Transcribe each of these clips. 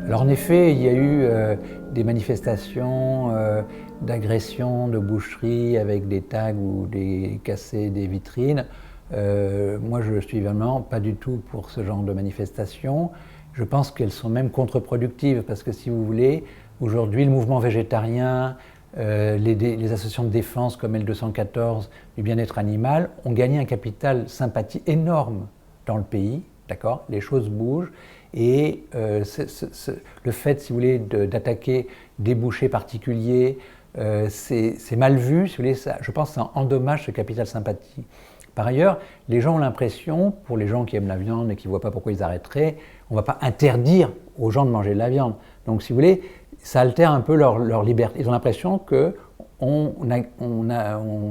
Alors en effet, il y a eu des manifestations d'agression de boucheries avec des tags ou des cassés des vitrines. Moi, je suis vraiment pas du tout pour ce genre de manifestations. Je pense qu'elles sont même contre-productives parce que si vous voulez, aujourd'hui, le mouvement végétarien, les associations de défense comme L214 du bien-être animal ont gagné un capital sympathie énorme dans le pays, d'accord ? Les choses bougent et le fait, si vous voulez, d'attaquer des bouchers particuliers, c'est mal vu, si vous voulez, ça, je pense que ça endommage ce capital sympathie. Par ailleurs, les gens ont l'impression, pour les gens qui aiment la viande et qui ne voient pas pourquoi ils arrêteraient, on ne va pas interdire aux gens de manger de la viande. Donc, si vous voulez, ça altère un peu leur liberté. Ils ont l'impression qu'on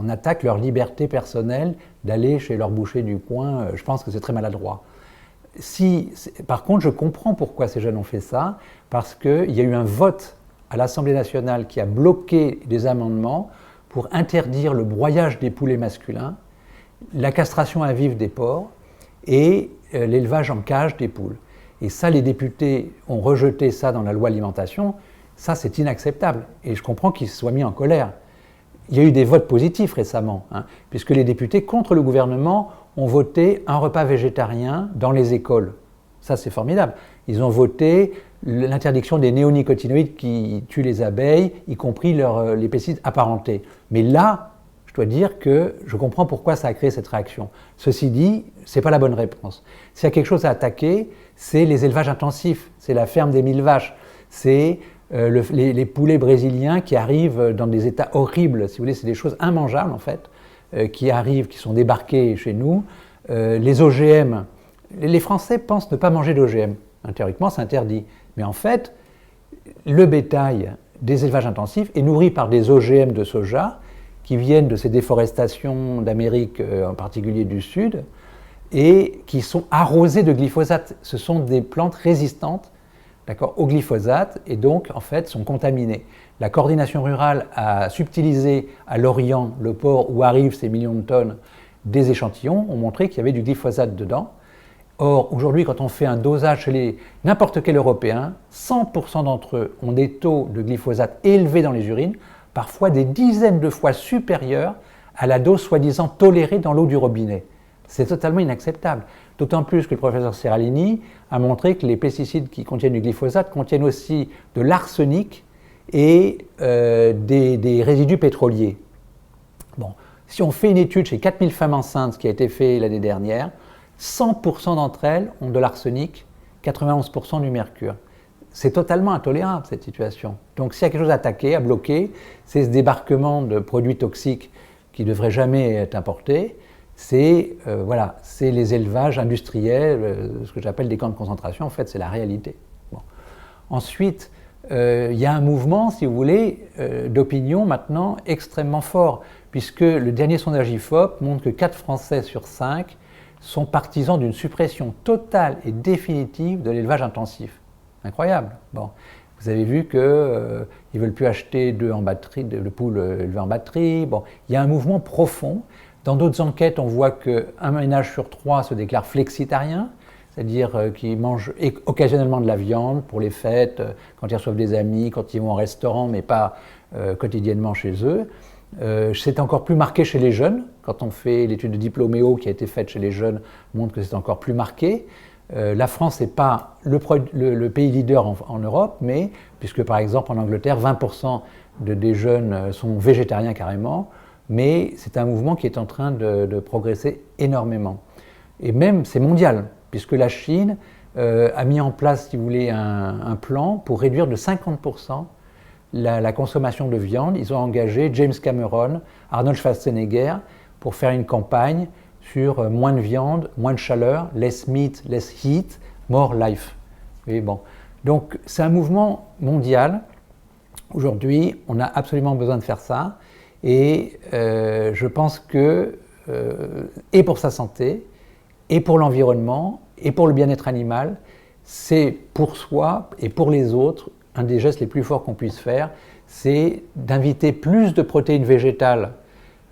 attaque leur liberté personnelle d'aller chez leur boucher du coin. Je pense que c'est très maladroit. Par contre, je comprends pourquoi ces jeunes ont fait ça, parce qu'il y a eu un vote à l'Assemblée nationale qui a bloqué des amendements pour interdire le broyage des poulets masculins, la castration à vif des porcs et l'élevage en cage des poules. Et ça, les députés ont rejeté ça dans la loi alimentation. Ça, c'est inacceptable. Et je comprends qu'ils se soient mis en colère. Il y a eu des votes positifs récemment, puisque les députés contre le gouvernement ont voté un repas végétarien dans les écoles. Ça, c'est formidable. Ils ont voté l'interdiction des néonicotinoïdes qui tuent les abeilles, y compris les pesticides apparentés. Mais là, je dois dire que je comprends pourquoi ça a créé cette réaction. Ceci dit, ce n'est pas la bonne réponse. S'il y a quelque chose à attaquer, c'est les élevages intensifs, c'est la ferme des 1000 vaches, c'est les poulets brésiliens qui arrivent dans des états horribles, si vous voulez, c'est des choses immangeables en fait, qui arrivent, qui sont débarqués chez nous. Les OGM, les Français pensent ne pas manger d'OGM. Théoriquement, c'est interdit. Mais en fait, le bétail des élevages intensifs est nourri par des OGM de soja qui viennent de ces déforestations d'Amérique, en particulier du Sud, et qui sont arrosés de glyphosate. Ce sont des plantes résistantes, d'accord, au glyphosate et donc en fait sont contaminées. La coordination rurale a subtilisé à l'Orient, le port où arrivent ces millions de tonnes, des échantillons, ont montré qu'il y avait du glyphosate dedans. Or, aujourd'hui, quand on fait un dosage chez n'importe quel Européen, 100% d'entre eux ont des taux de glyphosate élevés dans les urines, parfois des dizaines de fois supérieurs à la dose soi-disant tolérée dans l'eau du robinet. C'est totalement inacceptable. D'autant plus que le professeur Seralini a montré que les pesticides qui contiennent du glyphosate contiennent aussi de l'arsenic et des résidus pétroliers. Bon, si on fait une étude chez 4000 femmes enceintes, qui a été faite l'année dernière, 100% d'entre elles ont de l'arsenic, 91% du mercure. C'est totalement intolérable cette situation. Donc s'il y a quelque chose à attaquer, à bloquer, c'est ce débarquement de produits toxiques qui ne devraient jamais être importés. C'est les élevages industriels, ce que j'appelle des camps de concentration, en fait c'est la réalité. Bon. Ensuite, il y a un mouvement, si vous voulez, d'opinion maintenant extrêmement fort, puisque le dernier sondage IFOP montre que 4 Français sur 5 sont partisans d'une suppression totale et définitive de l'élevage intensif. Incroyable. Bon. Vous avez vu qu'ils ne veulent plus acheter de poules élevées en batterie. Bon. Il y a un mouvement profond. Dans d'autres enquêtes, on voit qu'un ménage sur 3 se déclare flexitarien, c'est-à-dire qu'ils mangent occasionnellement de la viande pour les fêtes, quand ils reçoivent des amis, quand ils vont au restaurant, mais pas quotidiennement chez eux. C'est encore plus marqué chez les jeunes. Quand on fait l'étude de Diploméo qui a été faite chez les jeunes, montre que c'est encore plus marqué. La France n'est pas le pays leader en Europe, mais puisque par exemple en Angleterre, 20% des jeunes sont végétariens carrément, mais c'est un mouvement qui est en train de progresser énormément. Et même, c'est mondial, puisque la Chine a mis en place, si vous voulez, un plan pour réduire de 50% la consommation de viande. Ils ont engagé James Cameron, Arnold Schwarzenegger, pour faire une campagne sur moins de viande, moins de chaleur, less meat, less heat, more life. Et bon. Donc c'est un mouvement mondial. Aujourd'hui, on a absolument besoin de faire ça. Et je pense que, et pour sa santé, et pour l'environnement, et pour le bien-être animal, c'est pour soi et pour les autres, un des gestes les plus forts qu'on puisse faire, c'est d'inviter plus de protéines végétales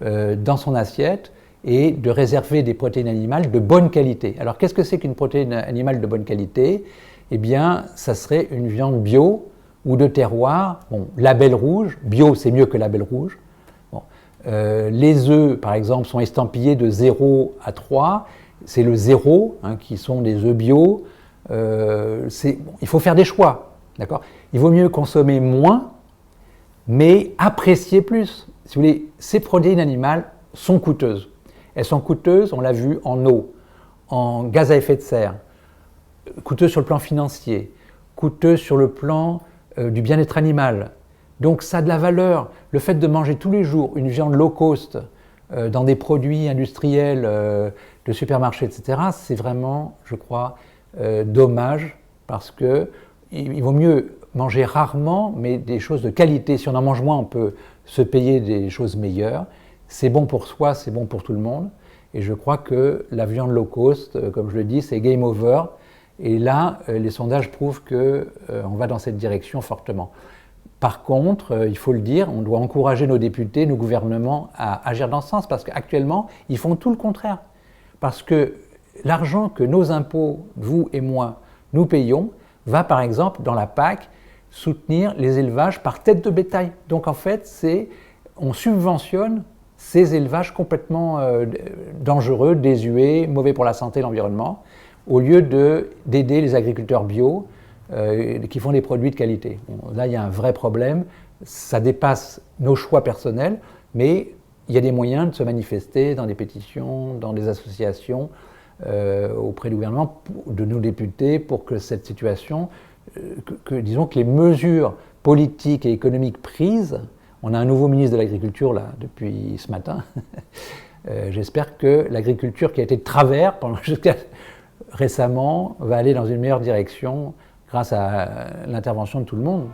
dans son assiette et de réserver des protéines animales de bonne qualité. Alors qu'est-ce que c'est qu'une protéine animale de bonne qualité ? eh bien, ça serait une viande bio ou de terroir. Bon, label rouge, bio c'est mieux que label rouge. Bon. Les œufs, par exemple, sont estampillés de 0 à 3. C'est le 0 qui sont des œufs bio. Il faut faire des choix. D'accord ? Il vaut mieux consommer moins, mais apprécier plus. Si vous voulez, ces protéines animales sont coûteuses. Elles sont coûteuses, on l'a vu, en eau, en gaz à effet de serre, coûteuses sur le plan financier, coûteuses sur le plan du bien-être animal. Donc ça a de la valeur. Le fait de manger tous les jours une viande low cost dans des produits industriels de supermarché, etc., c'est vraiment, je crois, dommage parce qu'il vaut mieux manger rarement, mais des choses de qualité. Si on en mange moins, on peut se payer des choses meilleures. C'est bon pour soi, c'est bon pour tout le monde. Et je crois que la viande low cost, comme je le dis, c'est game over. Et là, les sondages prouvent qu'on va dans cette direction fortement. Par contre, il faut le dire, on doit encourager nos députés, nos gouvernements à agir dans ce sens, parce qu'actuellement, ils font tout le contraire. Parce que l'argent que nos impôts, vous et moi, nous payons, va par exemple dans la PAC soutenir les élevages par tête de bétail. Donc en fait, on subventionne ces élevages complètement dangereux, désuets, mauvais pour la santé et l'environnement, au lieu d'aider les agriculteurs bio qui font des produits de qualité. Bon, là, il y a un vrai problème. Ça dépasse nos choix personnels, mais il y a des moyens de se manifester dans des pétitions, dans des associations, auprès du gouvernement, de nos députés, pour que cette situation, disons que les mesures politiques et économiques prises, on a un nouveau ministre de l'Agriculture là depuis ce matin, j'espère que l'agriculture qui a été de travers jusqu'à récemment va aller dans une meilleure direction grâce à l'intervention de tout le monde.